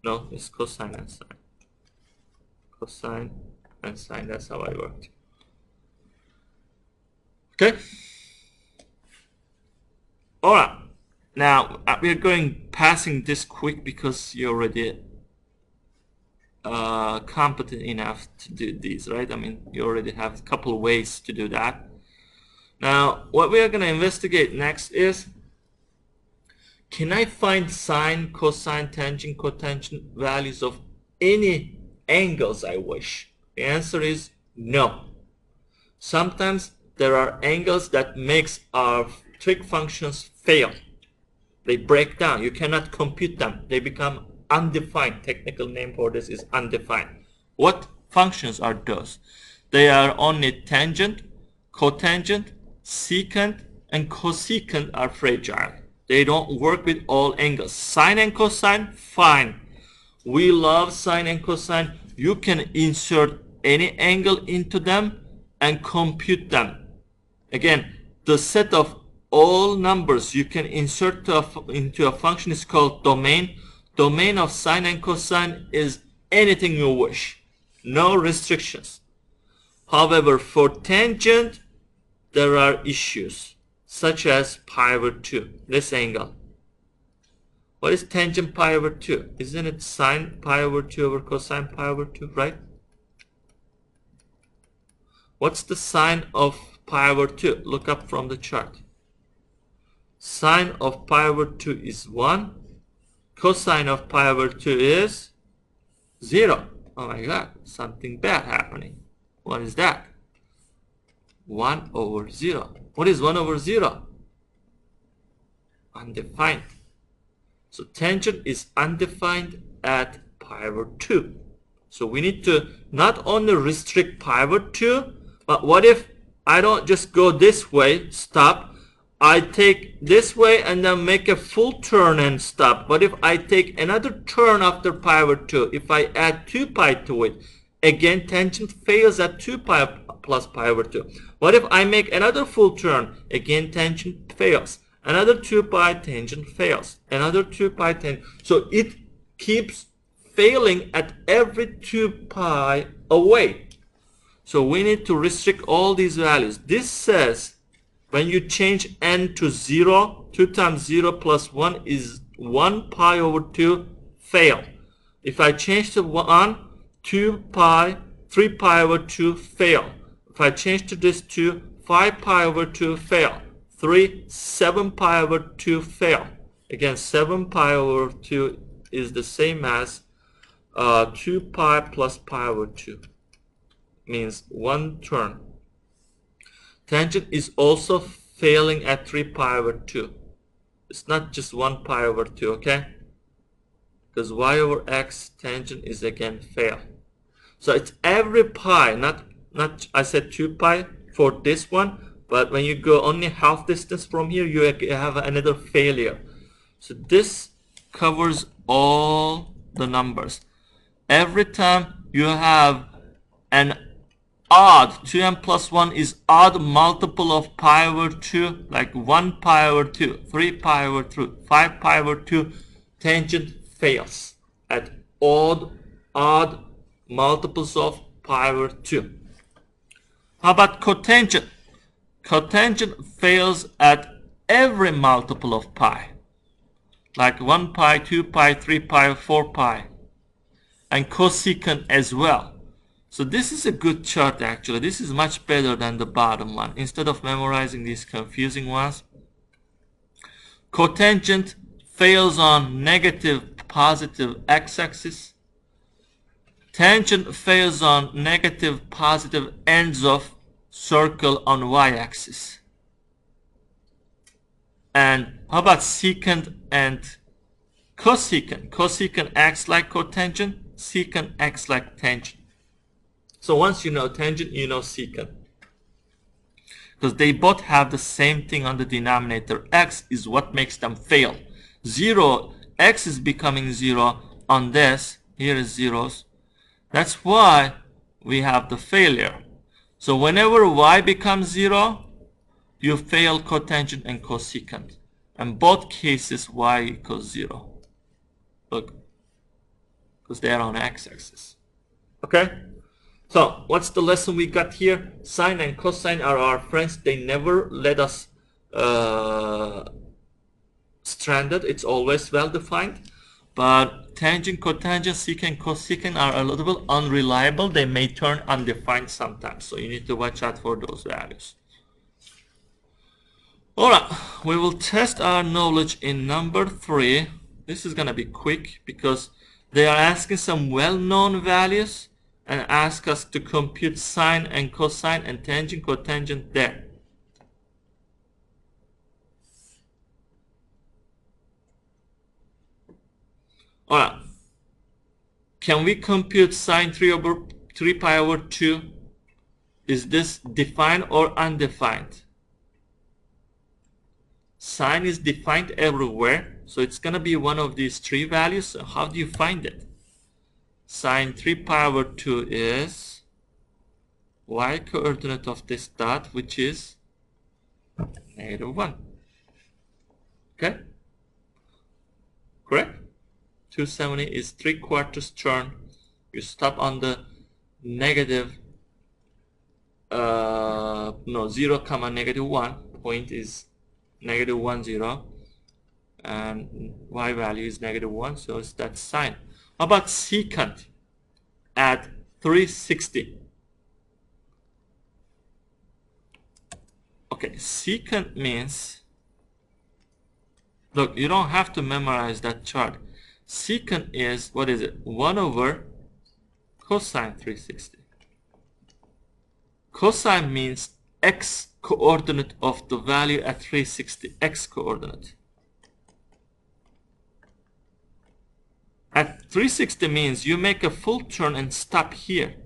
No, it's cosine and sine. Cosine and sine, that's how I worked. Okay? Alright, now we are passing this quick because you already competent enough to do these, right? I mean, you already have a couple ways to do that. Now, what we are going to investigate next is, can I find sine, cosine, tangent, cotangent values of any angles I wish? The answer is no. Sometimes there are angles that makes our trig functions fail. They break down. You cannot compute them. They become undefined. Technical name for this is undefined. What functions are those? They are only tangent, cotangent, secant, and cosecant are fragile. They don't work with all angles. Sine and cosine, fine. We love sine and cosine. You can insert any angle into them and compute them. Again, the set of all numbers you can insert into a function is called domain. Domain of sine and cosine is anything you wish. No restrictions. However, for tangent, there are issues, such as pi over 2, this angle. What is tangent pi over 2? Isn't it sine pi over 2 over cosine pi over 2, right? What's the sine of pi over 2? Look up from the chart. Sine of pi over 2 is 1. Cosine of pi over 2 is 0. Oh my god, something bad happening. What is that? 1 over 0. What is 1 over 0? Undefined. So tangent is undefined at pi over 2. So we need to not only restrict pi over 2, but what if I don't just go this way, stop. I take this way and then make a full turn and stop. What if I take another turn after pi over 2? If I add 2 pi to it, again tangent fails at 2 pi plus pi over 2. What if I make another full turn? Again tangent fails. Another 2 pi, tangent fails. Another 2 pi, tangent. So it keeps failing at every 2 pi away. So we need to restrict all these values. This says when you change n to 0, 2 times 0 plus 1 is 1 pi over 2, fail. If I change to 1, 2 pi, 3 pi over 2, fail. If I change to this 2, 5 pi over 2, fail. 3, 7 pi over 2, fail. Again, 7 pi over 2 is the same as 2 pi plus pi over 2. Means one turn. Tangent is also failing at 3 pi over 2. It's not just 1 pi over 2, okay? Because y over x tangent is again fail. So it's every pi, not I said 2 pi for this one, but when you go only half distance from here, you have another failure. So this covers all the numbers. Every time you have an odd, 2n plus 1 is odd multiple of pi over 2, like 1 pi over 2, 3 pi over 2, 5 pi over 2, tangent fails at odd multiples of pi over 2. How about cotangent? Cotangent fails at every multiple of pi, like 1 pi, 2 pi, 3 pi, 4 pi, and cosecant as well. So this is a good chart actually. This is much better than the bottom one. Instead of memorizing these confusing ones. Cotangent fails on negative, positive x-axis. Tangent fails on negative, positive ends of circle on y-axis. And how about secant and cosecant? Cosecant acts like cotangent, secant acts like tangent. So once you know tangent, you know secant. Because they both have the same thing on the denominator. X is what makes them fail. 0, x is becoming 0 on this. Here is zeros. That's why we have the failure. So whenever y becomes 0, you fail cotangent and cosecant. In both cases, y equals 0. Look, because they are on x-axis. Okay? So, what's the lesson we got here? Sine and cosine are our friends. They never let us stranded. It's always well defined. But tangent, cotangent, secant, cosecant are a little bit unreliable. They may turn undefined sometimes. So you need to watch out for those values. Alright, we will test our knowledge in number 3. This is going to be quick because they are asking some well-known values and ask us to compute sine and cosine and tangent, cotangent there. Alright, can we compute sine 3 pi over 2? Is this defined or undefined? Sine is defined everywhere, so it's going to be one of these 3 values. So how do you find it? Sine 3 pi over 2 is y coordinate of this dot, which is -1. Okay? Correct? 270 is 3/4 turn. You stop on the negative, no, 0 comma -1. Point is -1 0, and y value is -1, so it's that sign. How about secant at 360? Okay, secant means, look, you don't have to memorize that chart. Secant is, what is it? 1 over cosine 360. Cosine means x coordinate of the value at 360, x coordinate. At 360 means you make a full turn and stop here.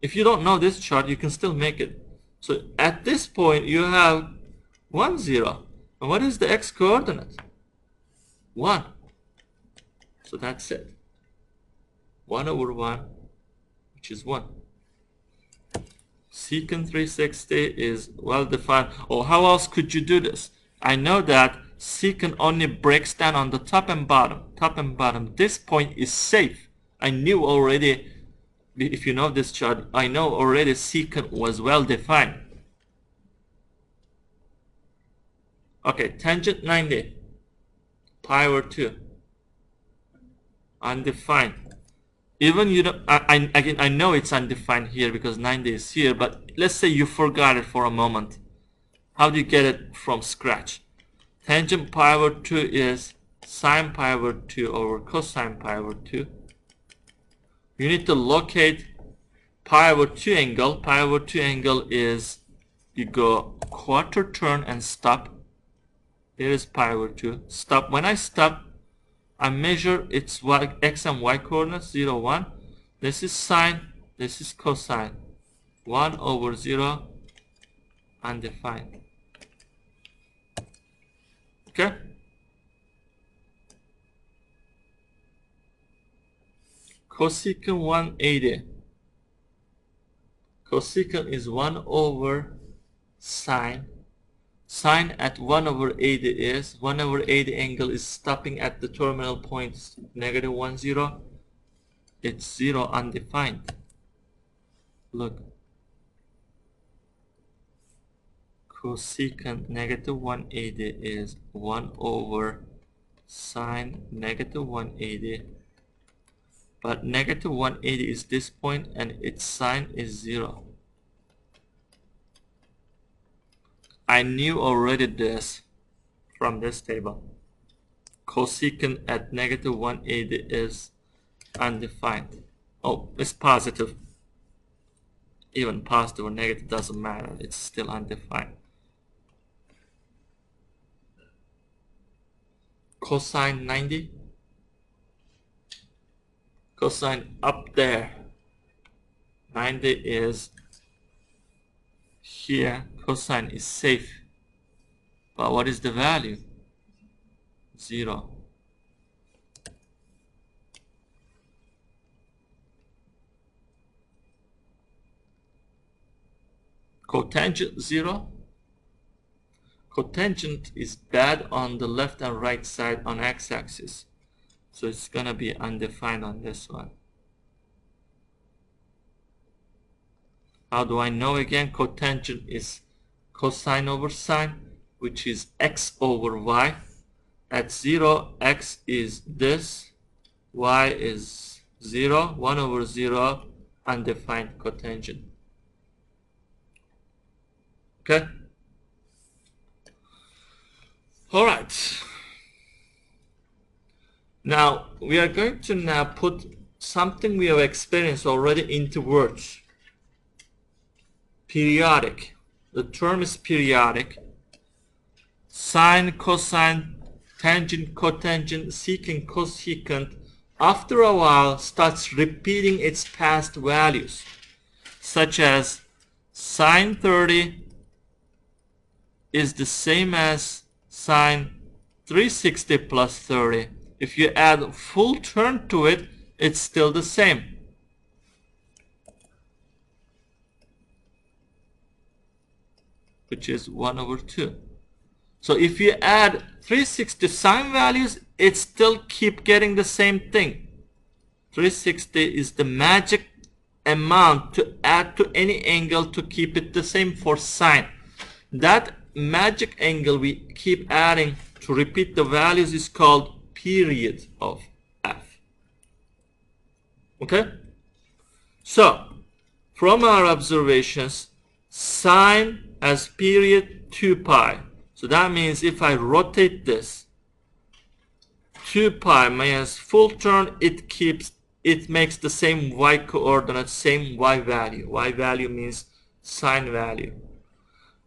If you don't know this chart, you can still make it. So at this point, you have 1, 0. And what is the x coordinate? 1. So that's it. 1 over 1, which is 1. Secant 360 is well defined. Oh, how else could you do this? I know that secant only breaks down on the top and bottom. Top and bottom. This point is safe. I knew already, if you know this chart, I know already secant was well defined. Okay, tangent 90. Pi over 2. Undefined. Even you don't, again, I know it's undefined here because 90 is here, but let's say you forgot it for a moment. How do you get it from scratch? Tangent pi over 2 is sine pi over 2 over cosine pi over 2. You need to locate pi over 2 angle. Pi over 2 angle is, you go quarter turn and stop. Here is pi over 2. Stop. When I stop, I measure its y, x and y coordinates, 0, 1. This is sine, this is cosine. 1 over 0, undefined. Okay? Cosecant 180. Cosecant is 1 over sine. Sine at 1 over 80 is, 1 over 80 angle is stopping at the terminal points, -1, 0. It's 0, undefined. Look. Cosecant -180 is 1 over sine -180. But -180 is this point and its sine is 0. I knew already this from this table. Cosecant at -180 is undefined. Oh, it's positive. Even positive or negative doesn't matter. It's still undefined. Cosine 90. Cosine up there. 90 is here. Cosine is safe. But what is the value? 0. Cotangent 0. Cotangent is bad on the left and right side on x-axis. So it's gonna be undefined on this one. How do I know again? Cotangent is cosine over sine, which is x over y. At 0, x is this, y is 0, 1 over 0, undefined cotangent. Okay? Alright. Now, we are going to now put something we have experienced already into words. Periodic. The term is periodic. Sine, cosine, tangent, cotangent, secant, cosecant, after a while starts repeating its past values, such as sine 30 is the same as sine 360 plus 30. If you add full turn to it, it's still the same. Which is 1 over 2. So if you add 360 sine values, it still keep getting the same thing. 360 is the magic amount to add to any angle to keep it the same for sine. That magic angle we keep adding to repeat the values is called period of f. Okay? So, from our observations, sine has period 2 pi. So that means if I rotate this 2 pi minus full turn, it makes the same y coordinate, same y value. Y value means sine value.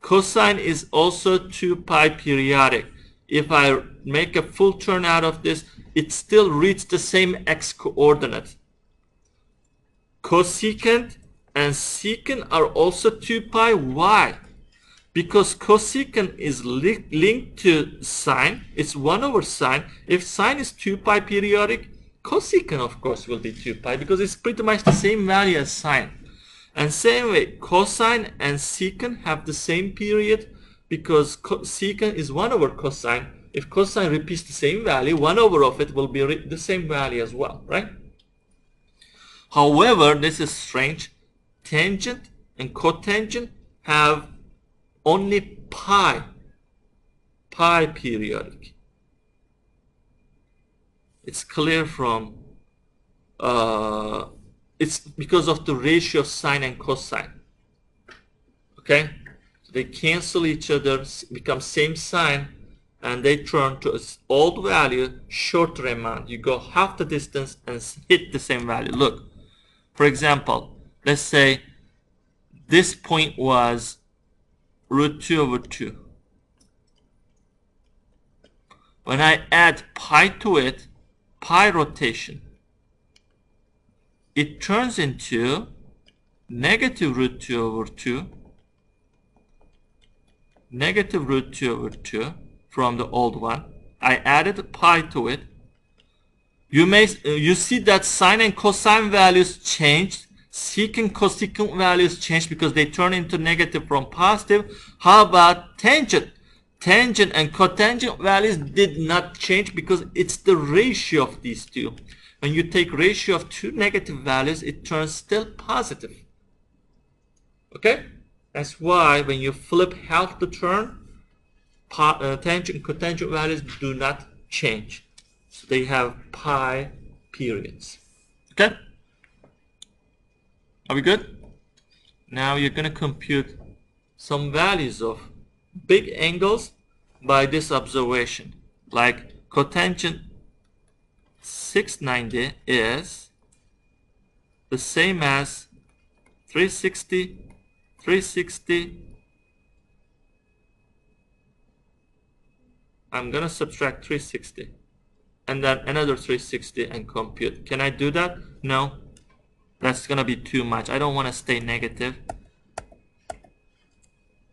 Cosine is also 2 pi periodic. If I make a full turn out of this, it still reaches the same x coordinate. Cosecant and secant are also 2 pi. Why? Because cosecant is linked to sine. It's 1 over sine. If sine is 2 pi periodic, cosecant of course will be 2 pi because it's pretty much the same value as sine. And same way, cosine and secant have the same period because secant is 1 over cosine. If cosine repeats the same value, 1 over of it will be the same value as well, right? However, this is strange. Tangent and cotangent have only pi periodic. It's clear from it's because of the ratio of sine and cosine. Okay, so they cancel each other, become same sign, and they turn to an old value, shorter amount. You go half the distance and hit the same value. Look, for example, let's say this point was root 2 over 2. When I add pi to it, pi rotation, it turns into negative root 2 over 2, negative root 2 over 2 from the old one. I added pi to it. You see that sine and cosine values changed. Secant, cosecant values change because they turn into negative from positive. How about tangent? Tangent and cotangent values did not change because it's the ratio of these two. When you take ratio of two negative values, it turns still positive. Okay? That's why when you flip half the turn, tangent and cotangent values do not change. So they have pi periods. Okay? Are we good? Now you're going to compute some values of big angles by this observation. Like cotangent 690 is the same as 360, 360. I'm going to subtract 360 and then another 360 and compute. Can I do that? No. That's going to be too much. I don't want to stay negative.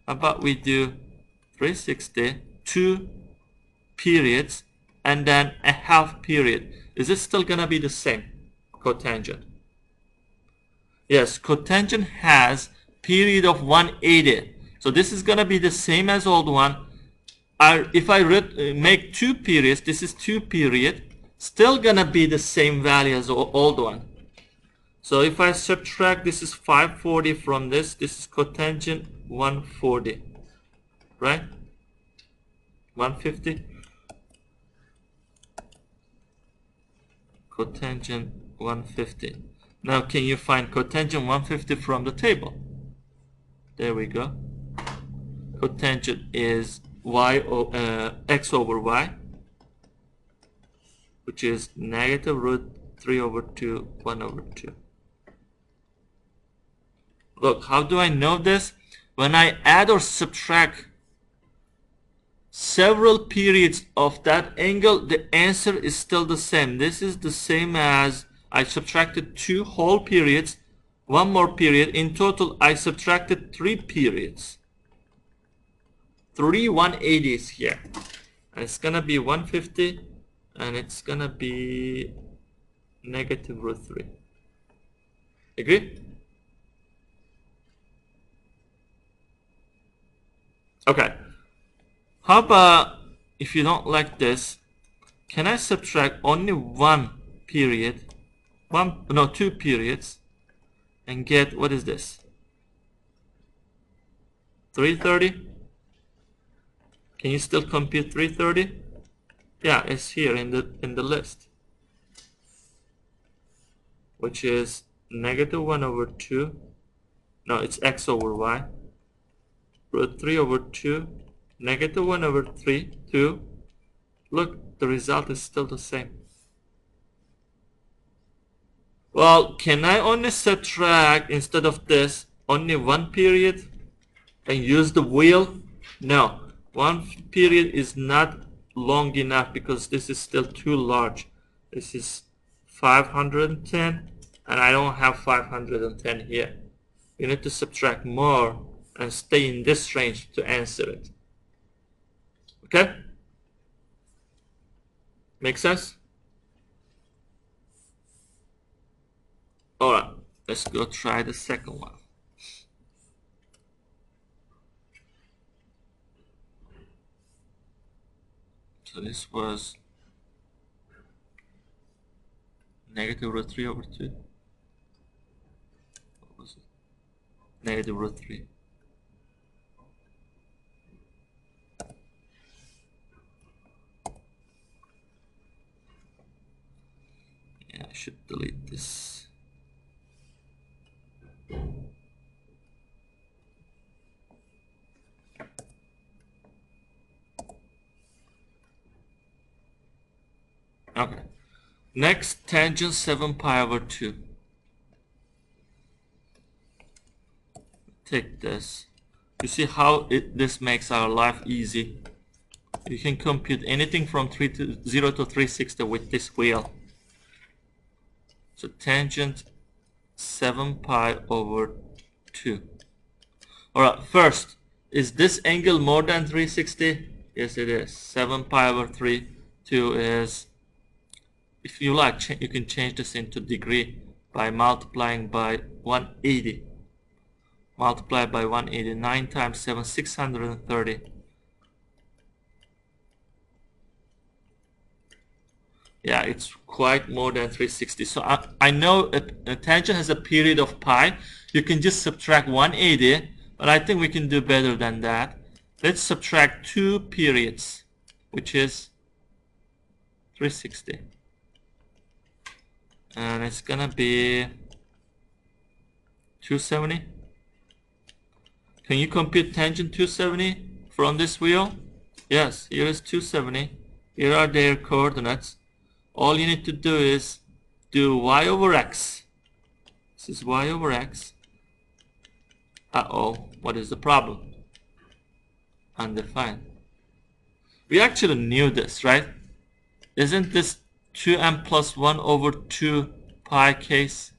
How about we do 360, 2 periods, and then a half period. Is it still going to be the same? Cotangent. Yes, cotangent has period of 180. So this is going to be the same as old one. If I make 2 periods, this is 2 period, still going to be the same value as old one. So if I subtract, this is 540 from this is cotangent 140, right? 150. Cotangent 150. Now can you find cotangent 150 from the table? There we go. Cotangent is x over y, which is negative root 3 over 2, 1 over 2. Look, how do I know this? When I add or subtract several periods of that angle, the answer is still the same. This is the same as I subtracted 2 whole periods, 1 more period. In total, I subtracted 3 periods. 3 180s here. And it's going to be 150, and it's going to be negative root 3. Agree? Okay. How about if you don't like this, can I subtract only one period, two periods, and get, what is this? 330? Can you still compute 330? Yeah, it's here in the list, which is negative 1 over 2. No, it's x over y. Root 3 over 2, negative 1 over 3, 2. Look, the result is still the same. Well, can I only subtract, instead of this, only one period and use the wheel? No, one period is not long enough because this is still too large. This is 510 and I don't have 510 here. You need to subtract more and stay in this range to answer it. Okay? Make sense? Alright, let's go try the second one. So this was negative root 3 over 2. What was it? Negative root 3. Yeah, I should delete this. Okay. Next, tangent 7 pi over 2. Take this. You see how this makes our life easy. You can compute anything from 0 to 360 with this wheel. So tangent 7 pi over 2. Alright, first, is this angle more than 360? Yes, it is. 7 pi over 3, 2 is, if you like, you can change this into degree by multiplying by 180. Multiply by 180, 9 times 7, 630. Yeah, it's quite more than 360. So I know a tangent has a period of pi. You can just subtract 180, but I think we can do better than that. Let's subtract 2 periods, which is 360. And it's gonna be 270. Can you compute tangent 270 from this wheel? Yes, here is 270. Here are their coordinates. All you need to do is do y over x. This is y over x. Uh-oh, what is the problem? Undefined. We actually knew this, right? Isn't this 2m plus 1 over 2 pi case?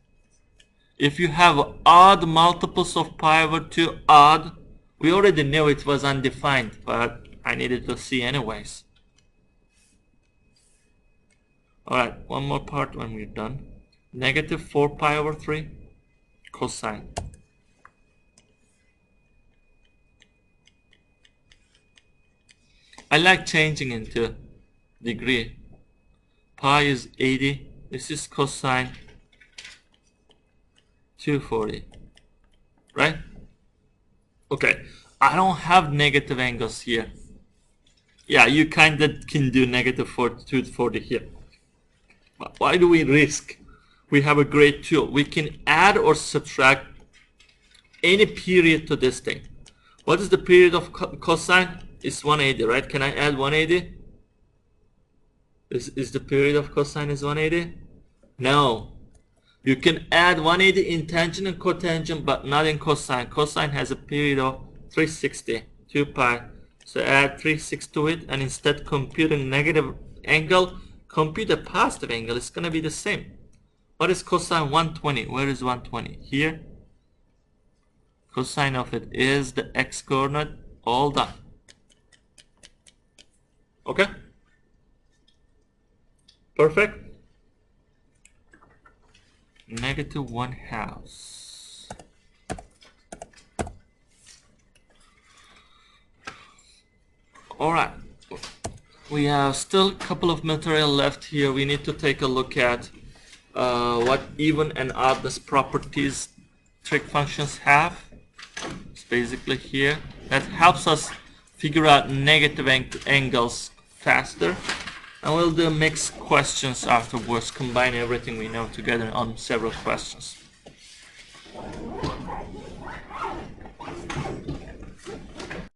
If you have odd multiples of pi over 2, odd, we already knew it was undefined, but I needed to see anyways. Alright, one more part when we're done. Negative 4 pi over 3 cosine. I like changing into degree. Pi is 80. This is cosine 240. Right? Okay. I don't have negative angles here. Yeah, you kinda can do negative 240 here. But why do we risk? We have a great tool. We can add or subtract any period to this thing. What is the period of cosine? It's 180, right? Can I add 180? Is the period of cosine is 180? No. You can add 180 in tangent and cotangent, but not in cosine. Cosine has a period of 360, 2 pi. So add 360 to it, and instead computing negative angle, compute a positive angle. It's going to be the same. What is cosine 120? Where is 120? Here. Cosine of it is the x coordinate. All done. Okay? Perfect. Negative 1/2. Alright, we have still a couple of material left here. We need to take a look at what even and oddness properties trig functions have. It's basically here. That helps us figure out negative angles faster. And we'll do mixed questions afterwards, combine everything we know together on several questions.